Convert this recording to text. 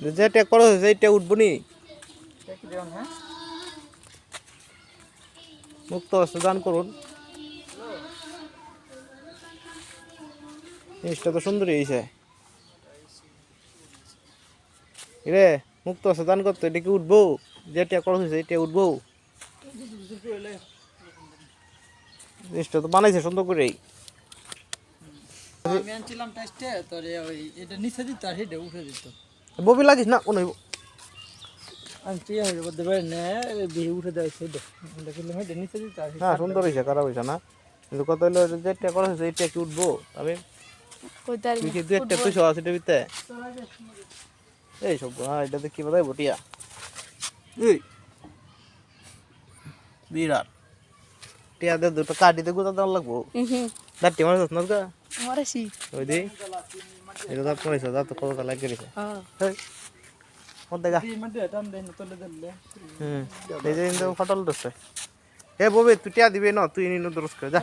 যেটা খরচ হয়েছে এইটা উঠবো নি মুক্ত হস্তে দান করুন জিনিসটা তো সুন্দরই হয়েছে রে মুক্ত হস্তে দান করতে এটা কি উঠবো যেটা খরচ হয়েছে এটা উঠবো জিনিসটা তো বানাইছে সুন্দর করেই আমি আনছিলাম টেস্টে তোর ওই এটা নিচে দিত আর হেডে উঠে দিত ববি লাগিস না কোন আনছি হেডে বলতে পারে না বিয়ে উঠে দেয় হেডে এটা কিন্তু হেডে নিচে দিত আর না সুন্দর হয়েছে খারাপ হয়েছে না কিন্তু কত হলো যেটা খরচ হয়েছে এটা কি উঠবো আমি তুই কি দু একটা পয়সা আছে এটার ভিতরে এই সব এটাতে কি বোধ হয় বটিয়া এই বিরাট টিয়া দে দুটো কাটিতে গুঁতা দেওয়া লাগবো দাঁড়টি মানুষ না গা মরেছি ওই দি এটা দাঁত পড়েছে দাঁত কত লাগে গেছে দেখা এই যে কিন্তু ফটল দোষ হে ববে তুই টিয়া দিবে না তুই নিন দোষ করে যা